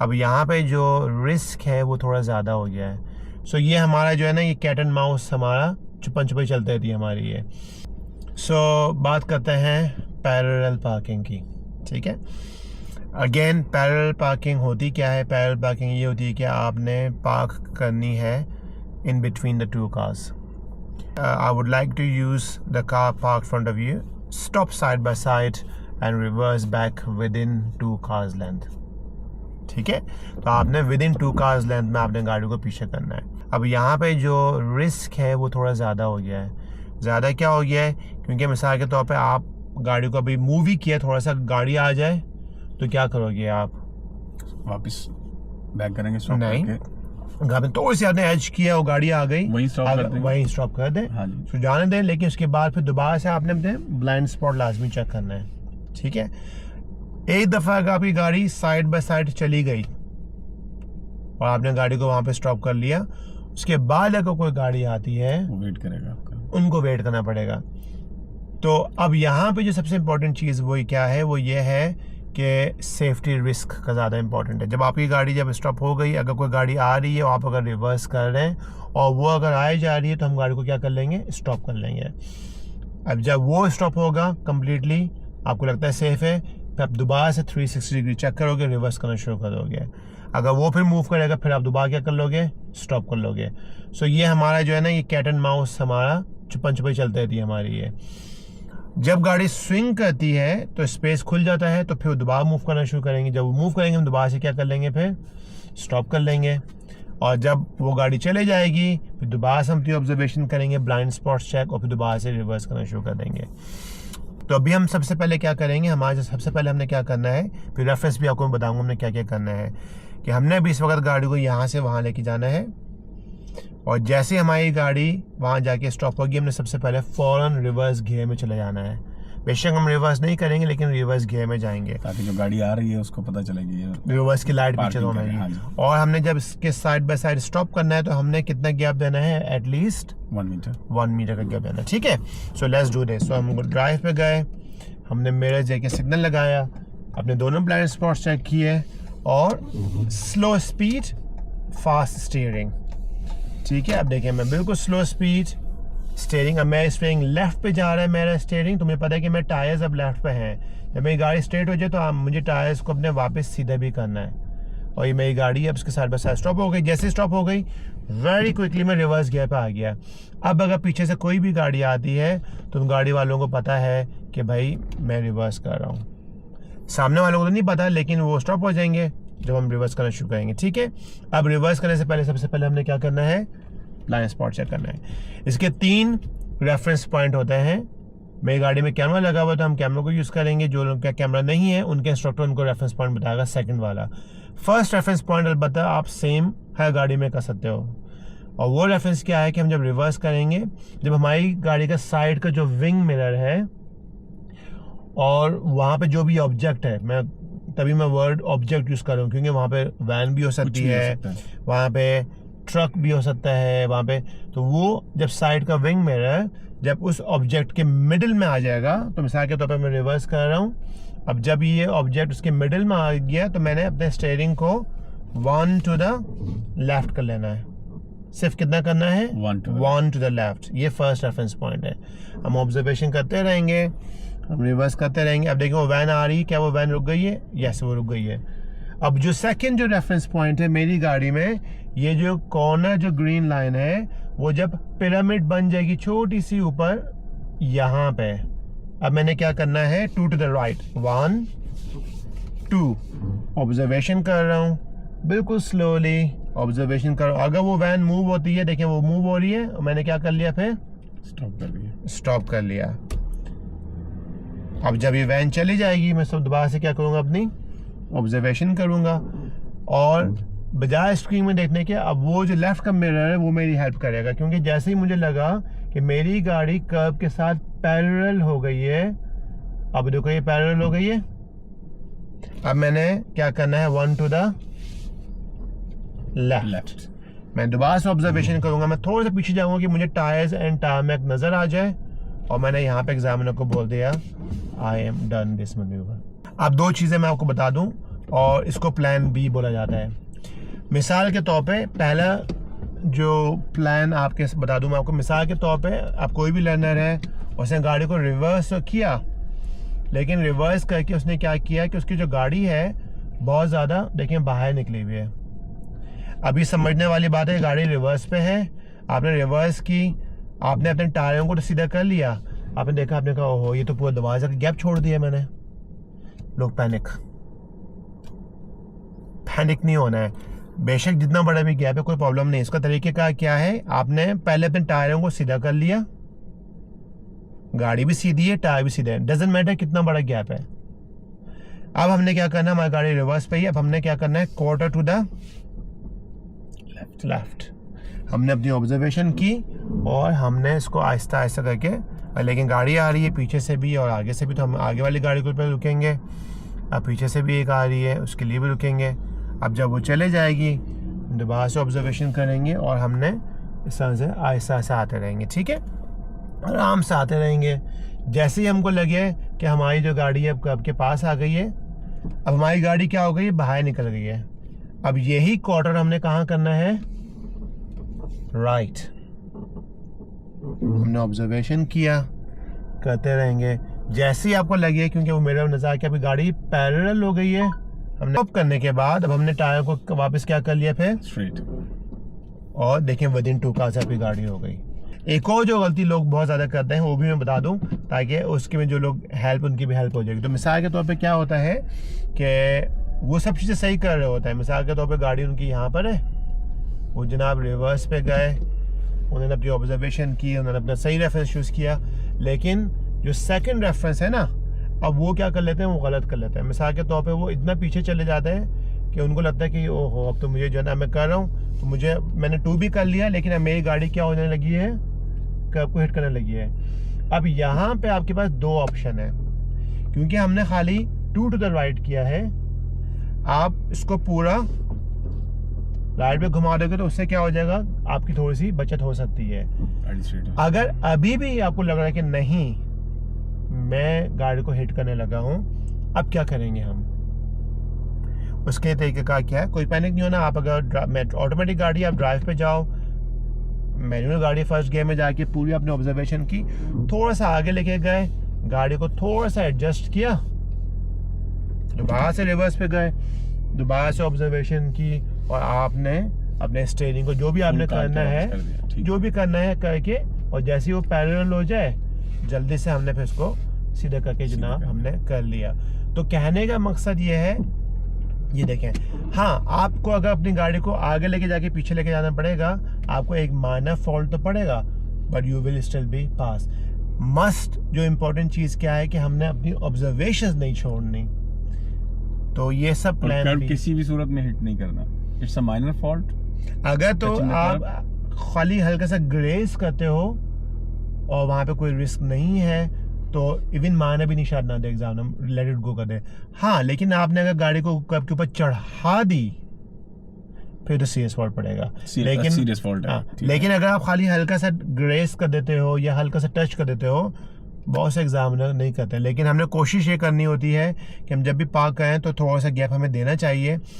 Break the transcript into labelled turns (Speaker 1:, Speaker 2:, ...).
Speaker 1: अब यहाँ पे जो रिस्क है वो थोड़ा ज़्यादा हो गया है। सो ये हमारा जो है ना, ये कैट एंड माउस हमारा छुपन छुपाई चलती रहती है हमारी ये। सो बात करते हैं पैरेलल पार्किंग की। ठीक है, अगेन पैरेलल पार्किंग होती क्या है? पैरेलल पार्किंग ये होती है कि आपने पार्क करनी है in between the two cars. I would like to use the car parked in front of you, stop side by side and reverse back within 2 cars length। ठीक है, तो आपने within 2 cars length में आपने गाड़ी को पीछे करना है। अब यहाँ पे जो रिस्क है वो थोड़ा ज़्यादा हो गया है। ज़्यादा क्या हो गया है? क्योंकि मिसाल के तौर पे आप गाड़ी को अभी मूव ही किया, थोड़ा सा गाड़ी आ जाए तो क्या करोगे आप?
Speaker 2: वापस बैक करेंगे, स्टॉप
Speaker 1: नहीं,
Speaker 2: करके
Speaker 1: गाड़ी थोड़ी सी आपने एज किया और गाड़ी आ गई,
Speaker 2: वहीं स्टॉप कर दें,
Speaker 1: वहीं स्टॉप कर दें।
Speaker 2: हाँ जी,
Speaker 1: तो जाने दें, लेकिन उसके बाद फिर दोबारा से आपने अपने ब्लाइंड स्पॉट लाजमी चेक करना है। ठीक है, एक दफ़ा अगर आपकी गाड़ी साइड बाय साइड चली गई और आपने गाड़ी को वहाँ पे स्टॉप कर लिया, उसके बाद अगर कोई गाड़ी आती है
Speaker 2: वो वेट करेगा आपका,
Speaker 1: उनको वेट करना पड़ेगा। तो अब यहाँ पे जो सबसे इम्पोर्टेंट चीज़ वो क्या है? वो ये है कि सेफ्टी रिस्क का ज़्यादा इंपॉर्टेंट है। जब आपकी गाड़ी जब स्टॉप हो गई, अगर कोई गाड़ी आ रही है और आप अगर रिवर्स कर रहे हैं और वो अगर आए जा रही है, तो हम गाड़ी को क्या कर लेंगे? स्टॉप कर लेंगे। अब जब वो स्टॉप होगा कम्प्लीटली, आपको लगता है सेफ़ है, फिर आप दोबारा से 360 डिग्री चेक करोगे, रिवर्स करना शुरू कर दोगे। अगर वो फिर मूव करेगा, फिर आप दोबारा क्या कर लोगे? स्टॉप कर लोगे। सो ये हमारा जो है ना, ये कैट एंड माउस हमारा छुपन छुपाई चलती रहती है हमारी ये। जब गाड़ी स्विंग करती है तो स्पेस खुल जाता है, तो फिर दोबारा मूव करना शुरू करेंगे। जब वो मूव करेंगे, हम दोबारा से क्या कर लेंगे? फिर स्टॉप कर लेंगे। और जब वो गाड़ी चले जाएगी, फिर दोबारा से हम ऑब्जर्वेशन करेंगे, ब्लाइंड स्पॉट्स चेक, और फिर दोबारा से रिवर्स करना शुरू कर देंगे। तो अभी हम सबसे पहले क्या करेंगे? हमारे सबसे पहले हमने क्या करना है, फिर रेफरेंस भी आपको बताऊंगा हमने क्या क्या करना है। कि हमने अभी इस वक्त गाड़ी को यहाँ से वहाँ लेके जाना है, और जैसे हमारी गाड़ी वहाँ जाके स्टॉप होगी, हमने सबसे पहले फ़ौरन रिवर्स गियर में चले जाना है। बेशक हम रिवर्स नहीं करेंगे, लेकिन रिवर्स गियर में जाएंगे,
Speaker 2: ताकि जो गाड़ी आ रही है उसको पता चलेगी
Speaker 1: रिवर्स की लाइट पीछे
Speaker 2: पार्किंग
Speaker 1: होना
Speaker 2: हाँ
Speaker 1: है।
Speaker 2: जी।
Speaker 1: और हमने जब इसके साइड बाय साइड स्टॉप करना है, तो हमने कितना गैप देना है? एटलीस्ट
Speaker 2: 1
Speaker 1: मीटर का गैप देना है। ठीक है, सो लेट्स डू दिस। सो हम ड्राइव पे गए, हमने मिरर जाके सिग्नल लगाया, अपने दोनों ब्लाइंड स्पॉट्स चेक किए, और स्लो स्पीड फास्ट स्टीयरिंग। ठीक है, अब देखिए मैं बिल्कुल स्लो स्पीड स्टीयरिंग। अब मेरा स्टीयरिंग लेफ्ट पे जा रहा है, मेरा स्टीयरिंग। तो मुझे पता है कि मेरे टायर्स अब लेफ्ट पे हैं। जब मेरी गाड़ी स्ट्रेट हो जाए, तो मुझे टायर्स को अपने वापस सीधा भी करना है। और ये मेरी गाड़ी अब उसके साइड बाय साइड स्टॉप हो गई। जैसे स्टॉप हो गई, वेरी क्विकली मैं रिवर्स गियर पे आ गया। अब अगर पीछे से कोई भी गाड़ी आती है, तो उन गाड़ी वालों को पता है कि भाई मैं रिवर्स कर रहा हूँ। सामने वालों को तो नहीं पता, लेकिन वो स्टॉप हो जाएंगे जब हम रिवर्स करना शुरू करेंगे। ठीक है, अब रिवर्स करने से पहले सबसे पहले हमने क्या करना है? ब्लाइंड स्पॉट चेक करना है। इसके 3 रेफरेंस पॉइंट होते हैं। मेरी गाड़ी में कैमरा लगा हुआ है, तो हम कैमरा को यूज़ करेंगे। जो लोग का कैमरा नहीं है, उनके इंस्ट्रक्टर उनको रेफरेंस पॉइंट बताएगा, सेकंड वाला। फर्स्ट रेफरेंस पॉइंट अलबत्ता आप सेम हर गाड़ी में कर सकते हो। और वो रेफरेंस क्या है कि हम जब रिवर्स करेंगे, जब हमारी गाड़ी का साइड का जो विंग मिरर है, और वहाँ पे जो भी ऑब्जेक्ट है, तभी मैं वर्ड ऑब्जेक्ट यूज़ कर रहा हूँ, क्योंकि वहाँ पे वैन भी हो सकती है, वहाँ पे ट्रक भी हो सकता है वहाँ पे। तो वो जब साइड का विंग मिरर जब उस ऑब्जेक्ट के मिडिल में आ जाएगा, तो मिसाल के तौर पर मैं रिवर्स कर रहा हूँ। अब जब ये ऑब्जेक्ट उसके मिडिल में आ गया, तो मैंने अपने स्टीयरिंग को 1 टू द लेफ्ट कर लेना है। सिर्फ कितना करना है? 1 टू द लेफ्ट। ये फर्स्ट रेफरेंस पॉइंट है। हम ऑब्जर्वेशन करते रहेंगे, हम रिवर्स करते रहेंगे। अब देखिए वो वैन आ रही है, क्या वो वैन रुक गई है? यस, वो रुक गई है। अब जो सेकंड जो रेफरेंस पॉइंट है मेरी गाड़ी में, ये जो कॉर्नर जो ग्रीन लाइन है, वो जब पिरामिड बन जाएगी छोटी सी ऊपर यहाँ पे, अब मैंने क्या करना है? 2 टू द राइट, 1 2। ऑब्जर्वेशन कर रहा हूँ, बिल्कुल स्लोली ऑब्जर्वेशन करो। अगर वो वैन मूव होती है, देखिए वो मूव हो रही है, और मैंने क्या कर लिया? फिर स्टॉप कर लिया। अब जब ये वैन चली जाएगी, मैं सब दोबारा से क्या करूँगा? अपनी ऑब्जर्वेशन करूँगा, और बजाय स्क्रीन में देखने के, अब वो जो लेफ्ट का मिरर है वो मेरी हेल्प करेगा। क्योंकि जैसे ही मुझे लगा कि मेरी गाड़ी कर्व के साथ पैरेलल हो गई है, अब देखो ये पैरेलल हो गई है, अब मैंने क्या करना है? 1 टू द लेफ्ट। मैं दोबारा से ऑब्जर्वेशन करूंगा, मैं थोड़ा सा पीछे जाऊंगा कि मुझे टायर्स एंड टारमैक नजर आ जाए, और मैंने यहाँ पे एग्जामिनर को बोल दिया I am done this manoeuvre. अब 2 चीज़ें मैं आपको बता दूं। और इसको प्लान बी बोला जाता है। मिसाल के तौर पे पहला जो प्लान आपके बता दूं मैं आपको, मिसाल के तौर पे आप कोई भी लर्नर है, उसने गाड़ी को रिवर्स तो किया, लेकिन रिवर्स करके उसने क्या किया कि उसकी जो गाड़ी है बहुत ज़्यादा देखिए बाहर निकली हुई है। अभी समझने वाली बात है, गाड़ी रिवर्स पे है, आपने रिवर्स की, आपने अपने टायरों को तो सीधा कर लिया, आपने देखा, आपने कहा ओहो ये तो पूरा दरवाजा का गैप छोड़ दिया मैंने। लोग पैनिक नहीं होना है, बेशक जितना बड़ा भी गैप है कोई प्रॉब्लम नहीं। इसका तरीके का क्या है, आपने पहले अपने टायरों को सीधा कर लिया, गाड़ी भी सीधी है, टायर भी सीधा है, डजेंट मैटर कितना बड़ा गैप है। अब हमने क्या करना है, हमारी गाड़ी रिवर्स पे ही, अब हमने क्या करना है, क्वार्टर टू द लेफ्ट। हमने अपनी ऑब्जर्वेशन की और हमने इसको आहिस्ता आहिस्ता करके, लेकिन गाड़ी आ रही है पीछे से भी और आगे से भी, तो हम आगे वाली गाड़ी के ऊपर रुकेंगे। अब पीछे से भी एक आ रही है, उसके लिए भी रुकेंगे। अब जब वो चले जाएगी दोबारा से ऑब्जर्वेशन करेंगे और हमने इस तरह से आहिस्ता आहिस्ता आते रहेंगे, ठीक है, आराम से आते रहेंगे। जैसे ही हमको लगे कि हमारी जो गाड़ी है अब के पास आ गई है, अब हमारी गाड़ी क्या हो गई, बाहर निकल गई है। अब यही क्वार्टर हमने कहाँ करना है, राइट। हमने ऑब्जर्वेशन किया, करते रहेंगे। जैसे ही आपको लगे, क्योंकि वो मेरा नज़र कि अभी गाड़ी पैरेलल हो गई है, हमने स्टॉप करने के बाद अब हमने टायर को वापस क्या कर लिया फिर
Speaker 2: स्ट्रेट,
Speaker 1: और देखें विदिन 2 का आपकी गाड़ी हो गई। एक और जो गलती लोग बहुत ज़्यादा करते हैं वो भी मैं बता दूं, ताकि उसके में जो लोग हेल्प, उनकी भी हेल्प हो जाएगी। तो मिसाल के तौर पे क्या होता है कि वो सब चीज़ें सही कर रहे होते हैं। मिसाल के तौर पे गाड़ी उनकी यहाँ पर है, वो जनाब रिवर्स पे गए, उन्होंने अपनी ऑब्जर्वेशन की, उन्होंने अपना सही रेफरेंस चूज़ किया, लेकिन जो सेकंड रेफरेंस है ना, अब वो क्या कर लेते हैं, वो गलत कर लेते हैं। मिसाल के तौर पे वो इतना पीछे चले जाते हैं कि उनको लगता है कि ओहो अब तो मुझे जो है ना मैं कर रहा हूँ, तो मैंने 2 भी कर लिया, लेकिन अब मेरी गाड़ी क्या होने लगी है, कर्ब को हिट करने लगी है। अब यहाँ पे आपके पास 2 ऑप्शन है, क्योंकि हमने खाली 2 टू द राइट किया है। आप इसको पूरा राइट पे घुमा दोगे तो उससे क्या हो जाएगा, आपकी थोड़ी सी बचत हो सकती है। अगर अभी भी आपको लग रहा है कि नहीं मैं गाड़ी को हिट करने लगा हूं, अब क्या करेंगे हम, उसके तरीके का क्या है, कोई पैनिक नहीं होना। आप अगर ऑटोमेटिक गाड़ी आप ड्राइव पे जाओ, मैनुअल गाड़ी फर्स्ट गियर में जाके पूरी अपने ऑब्जर्वेशन की, थोड़ा सा आगे लेके गए, गाड़ी को थोड़ा सा एडजस्ट किया, दोबारा से रिवर्स पे गए, दोबारा से ऑब्जर्वेशन की, और आपने अपने स्टीयरिंग को जो भी आपने करना है, जो भी करना है करके, और जैसे ही वो पैरेलल हो जाए जल्दी से हमने फिर इसको सीधा करके जनाब हमने कर लिया। तो कहने का मकसद ये है, ये देखें, हाँ आपको अगर अपनी गाड़ी को आगे लेके जाके पीछे लेके जाना पड़ेगा, आपको एक माइनर फॉल्ट तो पड़ेगा, but you will still be pass. Must जो इम्पोर्टेंट चीज़ क्या है कि हमने अपनी ऑब्जर्वेशंस नहीं छोड़नी। तो ये सब प्लान
Speaker 2: किसी भी सूरत में हिट नहीं करना, इट्स अ माइनर फॉल्ट।
Speaker 1: अगर तो आप खाली हल्का सा ग्रेस करते हो और वहाँ पे कोई रिस्क नहीं है, तो इवन माना भी निशान ना दे एग्जाम, लेट इट गो कर दे। हाँ, लेकिन आपने अगर गाड़ी को कर्ब के ऊपर चढ़ा दी फिर तो सीरियस फॉल्ट पड़ेगा। लेकिन
Speaker 2: सीरियस फॉल्ट है,
Speaker 1: लेकिन अगर आप खाली हल्का सा ग्रेस कर देते हो या हल्का सा टच कर देते हो, बहुत से एग्जामिनर नहीं करते। लेकिन हमने कोशिश ये करनी होती है कि हम जब भी पार्क करें तो थोड़ा सा गैप हमें देना चाहिए।